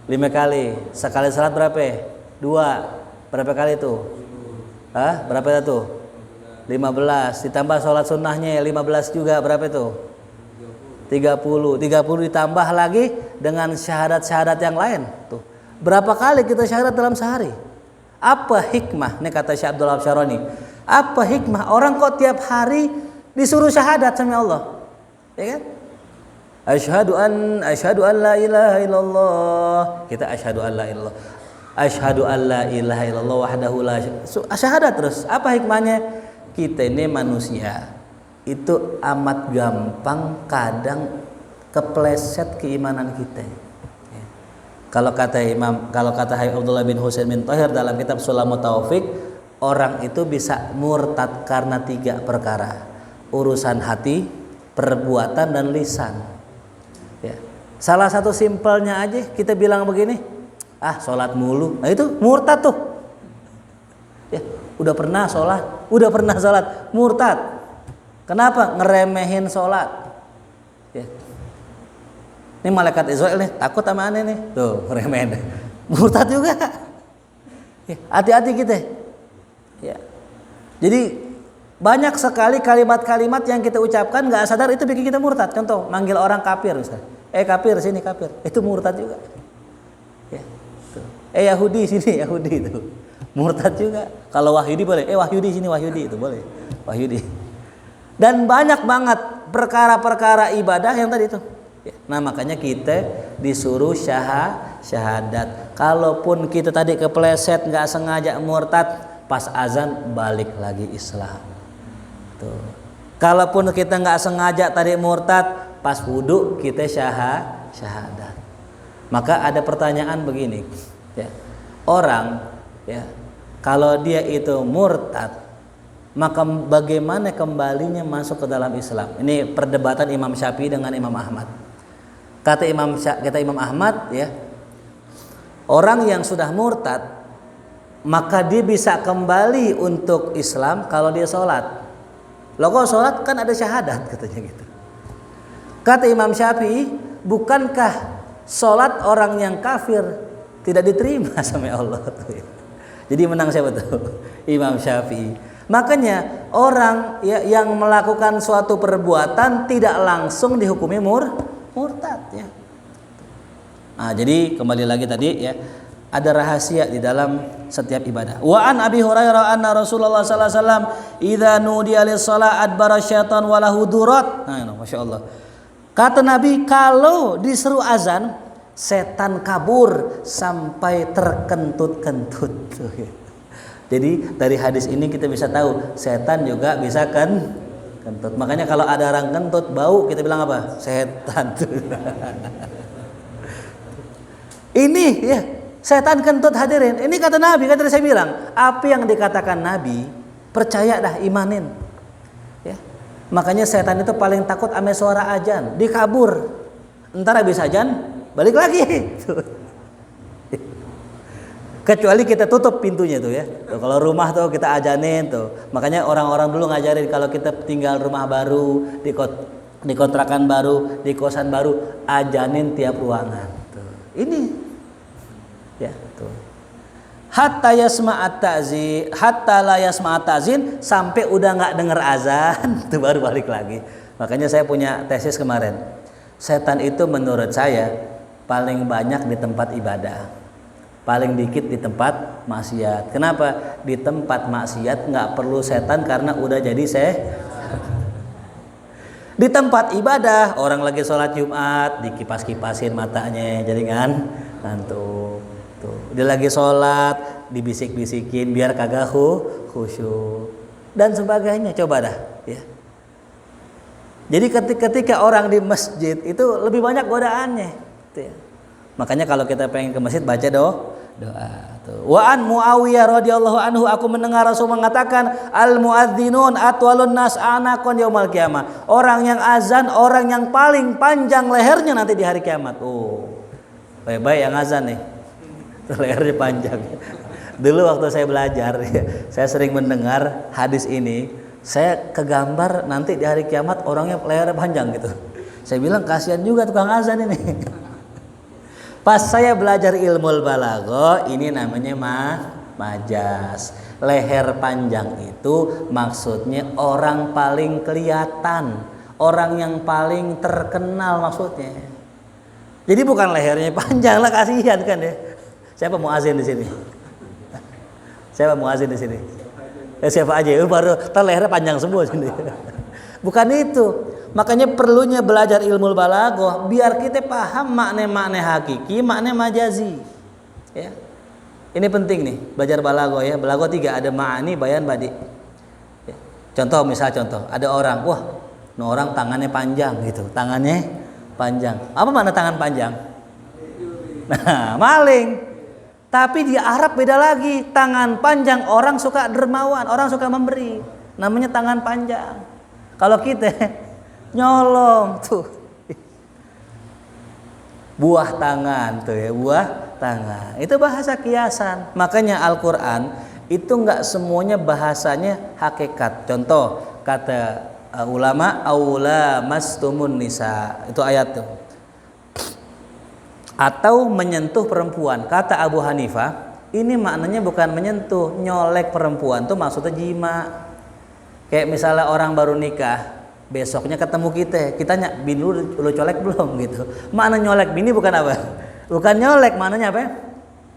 Speaker 1: 5 kali. Sekali sholat berapa? 2. Berapa kali itu? Berapa itu? 15. Ditambah sholat sunnahnya 15 juga, berapa itu? 30 ditambah lagi dengan syahadat-syahadat yang lain. Tuh. Berapa kali kita syahadat dalam sehari? Apa hikmah? Ini kata Syekh Abdul Wahab Syaroni. Apa hikmah? Orang kok tiap hari disuruh syahadat sama Allah? Ya kan? Asyhadu an la ilaha illallah. Kita asyhadu an la ilallah. Asyhadu an la ilaha illallah wahdahu la syahadat terus. Apa hikmahnya? Kita ini manusia. Itu amat gampang kadang kepleset keimanan kita. Ya. Kalau kata Habib Abdullah bin Husain bin Thahir dalam kitab Sulamut Taufik, orang itu bisa murtad karena 3 perkara. Urusan hati, perbuatan dan lisan. Ya. Salah satu simpelnya aja kita bilang begini, sholat mulu, nah itu murtad tuh. Ya. Udah pernah sholat, murtad. Kenapa? Ngeremehin sholat. Ya. Ini malaikat Israel nih, takut sama aneh nih. Tuh, ngeremehin. Murtad juga. Ya, hati-hati kita. Ya. Jadi banyak sekali kalimat-kalimat yang kita ucapkan nggak sadar itu bikin kita murtad. Contoh, manggil orang kafir misalnya. Kafir sini kafir. Itu murtad juga. Ya. Tuh. Yahudi sini Yahudi itu. Murtad juga. Kalau Wahyudi boleh. Wahyudi sini Wahyudi itu boleh. Wahyudi. Dan banyak banget perkara-perkara ibadah yang tadi itu. Nah makanya kita disuruh syahadat. Kalaupun kita tadi kepleset nggak sengaja murtad, pas azan balik lagi Islam. Tuh. Kalaupun kita nggak sengaja tadi murtad, pas wudu kita syahadat. Maka ada pertanyaan begini, ya. Orang, ya, kalau dia itu murtad, maka bagaimana kembalinya masuk ke dalam Islam? Ini perdebatan Imam Syafi'i dengan Imam Ahmad. Kata Imam Ahmad, ya, orang yang sudah murtad, maka dia bisa kembali untuk Islam kalau dia sholat. Loh kok sholat kan ada syahadat katanya gitu. Kata Imam Syafi'i, bukankah sholat orang yang kafir tidak diterima sama Allah? Jadi menang siapa tuh? Imam Syafi'i. Makanya orang ya, yang melakukan suatu perbuatan tidak langsung dihukumi murtad ya. Nah, jadi kembali lagi tadi ya, ada rahasia di dalam setiap ibadah. Wa an Abi Hurairah anna Rasulullah sallallahu alaihi wasallam idza nudiya lis-shalah adbara syaitan wa lahu durat. Nah, masyaallah. Kata Nabi, kalau disuruh azan, setan kabur sampai terkentut-kentut. Jadi dari hadis ini kita bisa tahu setan juga bisa kentut. Makanya kalau ada orang kentut bau kita bilang apa? Setan. Ini ya, setan kentut hadirin. Ini kata Nabi, kan tadi saya bilang, apa yang dikatakan Nabi, percaya dah, imanin. Ya. Makanya setan itu paling takut sama suara azan, dikabur. Entar habis azan balik lagi. Kecuali kita tutup pintunya tuh ya. Tuh, kalau rumah tuh kita ajanin tuh. Makanya orang-orang dulu ngajarin kalau kita tinggal rumah baru, di kontrakan baru, di kosan baru, ajanin tiap ruangan. Tuh. Ini ya tuh. Hatta la yasma'at ta'zin, sampai udah nggak denger azan, tuh baru balik lagi. Makanya saya punya tesis kemarin. Setan itu menurut saya paling banyak di tempat ibadah. Paling dikit di tempat maksiat. Kenapa? Di tempat maksiat nggak perlu setan karena udah jadi Di tempat ibadah, orang lagi sholat Jumat, dikipas-kipasin matanya, jadi ngantuk. Tuh, dia lagi sholat, dibisik-bisikin biar kagak khusyuk dan sebagainya. Coba dah, ya. Jadi ketika orang di masjid itu lebih banyak godaannya. Tuh, ya. Makanya kalau kita pengen ke masjid baca doa. Wa an Muawiyah radhiyallahu anhu, aku mendengar Rasul mengatakan al muadzinun atwalun nas anaqon yaumil qiyamah. Orang yang azan, orang yang paling panjang lehernya nanti di hari kiamat. Oh. Baik-baik yang azan nih. Lehernya panjang. Dulu waktu saya belajar, saya sering mendengar hadis ini, saya kegambar nanti di hari kiamat orangnya lehernya panjang gitu. Saya bilang kasihan juga tukang azan ini. Pas saya belajar ilmu balaghah, ini namanya majas. Leher panjang itu maksudnya orang paling kelihatan, orang yang paling terkenal maksudnya. Jadi bukan lehernya panjang lah, kasihan kan ya. Siapa muazin di sini? Siapa muazin di sini? Siapa aja? Baru lehernya panjang semua sini. Bukan itu. Makanya perlunya belajar ilmu balaghah biar kita paham makna-makna hakiki, makna majazi. Ya. Ini penting nih, belajar balaghah ya. Balaghah 3, ada ma'ani, bayan, badi. Ya. Contoh, ada orang, wah, orang tangannya panjang gitu. Tangannya panjang. Apa makna tangan panjang? Nah, maling. Tapi di Arab beda lagi. Tangan panjang orang suka dermawan, orang suka memberi. Namanya tangan panjang. Kalau kita nyolong tuh, buah tangan tuh ya, buah tangan itu bahasa kiasan. Makanya Al-Quran itu enggak semuanya bahasanya hakikat. Contoh kata ulama aula mastumun nisa, itu ayat tuh. Atau menyentuh perempuan. Kata Abu Hanifah, ini maknanya bukan menyentuh, nyolek perempuan tuh maksudnya jima. Kayak misalnya orang baru nikah, besoknya ketemu kita tanya, bini lu colek belum gitu. Makna nyolek bini bukan apa? Bukan nyolek, maknanya apa?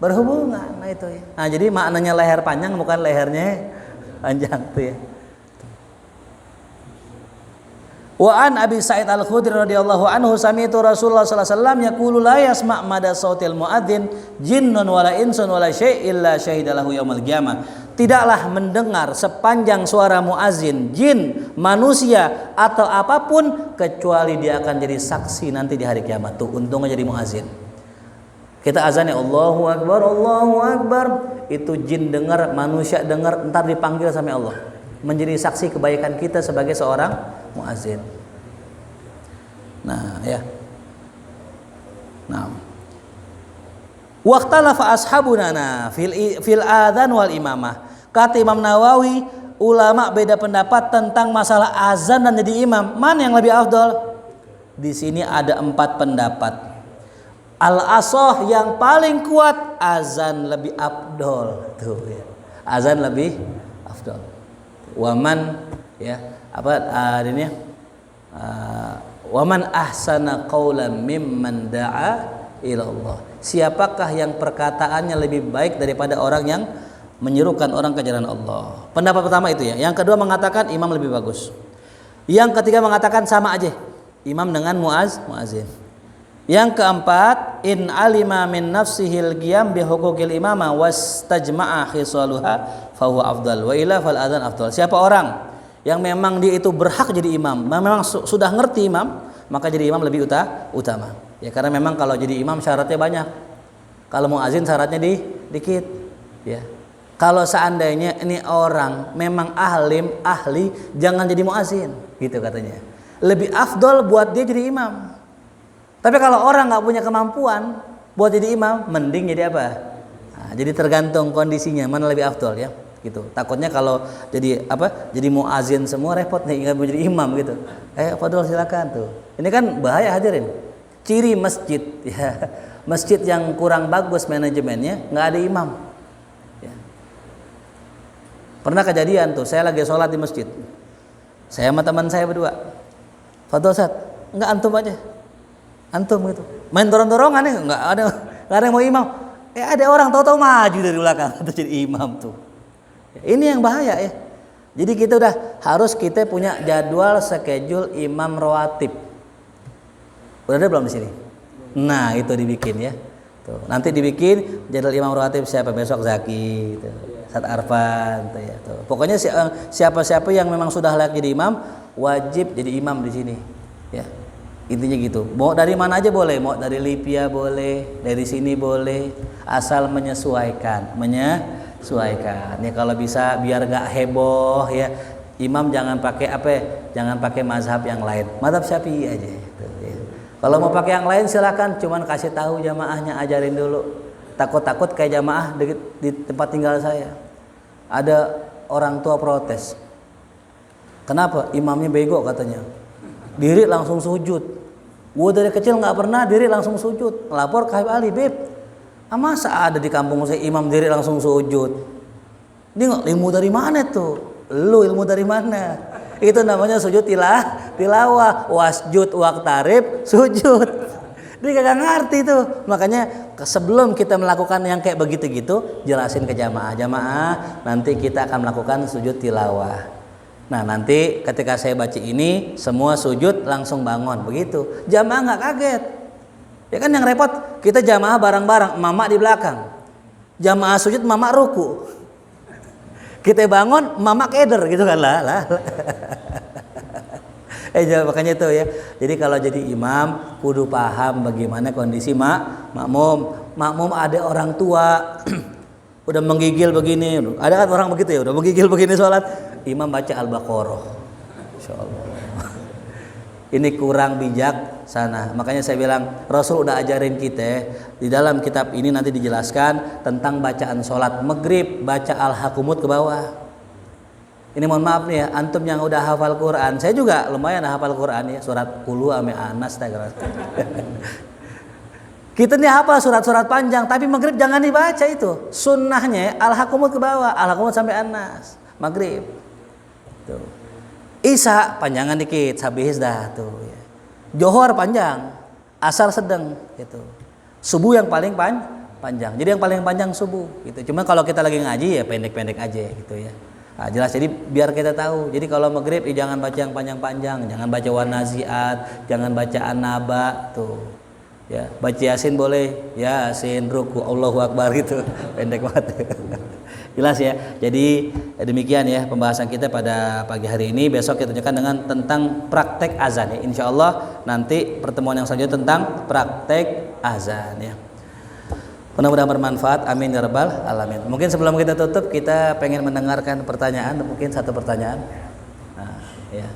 Speaker 1: Berhubungan. Nah itu ya. Nah jadi maknanya leher panjang bukan lehernya panjang tuh ya. Wa an Abi Sa'id Al-Khudri radhiyallahu anhu sami'tu Rasulullah sallallahu alaihi wasallam yaqulu la yasma' mada sautil muadzin jinnun wala insun wala syai' illa syahida lahu yaumil qiyamah. Tidaklah mendengar sepanjang suara muazin jin, manusia atau apapun kecuali dia akan jadi saksi nanti di hari kiamat. Tuh untungnya jadi muazin. Kita azan ya Allahu Akbar, itu jin dengar, manusia dengar, entar dipanggil sama Allah menjadi saksi kebaikan kita sebagai seorang muazin. Nah, ya. Nah. Waqtalafa ashabuna fil adzan wal imamah. Kata Imam Nawawi, ulama beda pendapat tentang masalah azan dan jadi imam. Mana yang lebih afdal? Di sini ada 4 pendapat. Al-asah yang paling kuat azan lebih afdal. Tuh ya. Azan lebih afdal. Waman ya ini waman ahsana qaulan mimman da'a ila Allah. Siapakah yang perkataannya lebih baik daripada orang yang menyerukan orang ke jalan Allah? Pendapat pertama itu ya. Yang kedua mengatakan imam lebih bagus. Yang ketiga mengatakan sama aja imam dengan muazin. Yang keempat, in alima min nafsihil qiyam bi huquqil imamah wastajma'a khisaluha fa huwa afdal wa ila fal adzan afdal. Siapa orang yang memang dia itu berhak jadi imam, memang sudah ngerti imam, maka jadi imam lebih utama. Ya karena memang kalau jadi imam syaratnya banyak. Kalau muazin syaratnya dikit. Ya. Kalau seandainya ini orang memang ahli, jangan jadi muazin, gitu katanya. Lebih afdol buat dia jadi imam. Tapi kalau orang nggak punya kemampuan buat jadi imam, mending jadi apa? Nah, jadi tergantung kondisinya mana lebih afdol ya, gitu. Takutnya kalau jadi apa? Jadi muazin semua repot nih, nggak mau jadi imam gitu. Fadol silakan tuh. Ini kan bahaya hadirin. Ciri masjid ya, masjid yang kurang bagus manajemennya nggak ada imam. Ya. Pernah kejadian tuh, saya lagi sholat di masjid, saya sama teman saya berdua. Fadol Ustaz, nggak antum aja. Antum gitu main dorong-dorongan nih, nggak ada yang mau imam. Ada orang tahu-tahu maju dari belakang atau jadi imam tuh. Ini yang bahaya ya. Jadi kita kita punya jadwal schedule imam rawatib. Udah ada belum di sini? Nah itu dibikin ya. Tuh nanti dibikin jadwal imam rawatib siapa besok Zaki, tuh. Saat Arfan, tuh ya. Tuh. Pokoknya siapa-siapa yang memang sudah layak jadi imam wajib jadi imam di sini. Ya. Intinya gitu. Mau dari mana aja boleh, mau dari Libya boleh, dari sini boleh, asal menyesuaikan. Ya kalau bisa biar nggak heboh ya. Imam jangan pakai jangan pakai mazhab yang lain. Mazhab Syafi'i aja. Gitu, ya. Kalau mau pakai yang lain silakan, cuman kasih tahu jamaahnya, ajarin dulu. Takut-takut kayak jamaah di tempat tinggal saya. Ada orang tua protes. Kenapa? Imamnya bego katanya. Diri langsung sujud. Gue dari kecil nggak pernah diri langsung sujud. Lapor ke Habib Ali, Beb. Masa ada di kampung saya imam diri langsung sujud? Ini ilmu dari mana tuh? Lu ilmu dari mana? Itu namanya sujud tilawah. Wasjud waqtarib sujud. Dia kagak ngerti tuh. Makanya sebelum kita melakukan yang kayak begitu gitu, jelasin ke jamaah nanti kita akan melakukan sujud tilawah. Nah nanti ketika saya baca ini semua sujud langsung bangun begitu. Jamaah nggak kaget. Ya kan yang repot kita jamaah bareng-bareng, mama di belakang. Jamaah sujud, mama ruku. Kita bangun, mama keder gitu kan lah. Makanya itu ya. Jadi kalau jadi imam kudu paham bagaimana kondisi makmum. Makmum ada orang tua udah menggigil begini. Ada kan orang begitu ya, udah menggigil begini sholat. Imam baca Al-Baqarah. Insyaallah. ini kurang bijaksana. Makanya saya bilang Rasul udah ajarin kita di dalam kitab ini nanti dijelaskan tentang bacaan sholat maghrib, baca al-hakumut ke bawah. Ini mohon maaf nih ya, antum yang udah hafal Quran, saya juga lumayan hafal Quran ya, surat Qulu ame Anas kita nih hafal surat-surat panjang, tapi maghrib jangan dibaca itu. Sunnahnya al-hakumut ke bawah, al-hakumut sampai Anas, maghrib. Tuh. Isya panjangan dikit, sabihis dah tuh ya. Johor panjang, asar sedang gitu. Subuh yang paling panjang. Jadi yang paling panjang subuh gitu. Cuma kalau kita lagi ngaji ya pendek-pendek aja gitu ya. Nah, jelas jadi biar kita tahu. Jadi kalau maghrib jangan baca yang panjang-panjang, jangan baca wanaziat, jangan baca an-naba tuh. Ya, baca Yasin boleh, Yasin, ruku, Allahu Akbar gitu. Pendek banget. Jelas ya. Jadi demikian ya pembahasan kita pada pagi hari ini. Besok kita lanjutkan dengan tentang praktek azan ya. Insyaallah nanti pertemuan yang selanjutnya tentang praktek azan ya. Mudah-mudahan bermanfaat. Amin ya rabbal alamin. Mungkin sebelum kita tutup kita pengen mendengarkan pertanyaan, mungkin satu pertanyaan. Nah, ya.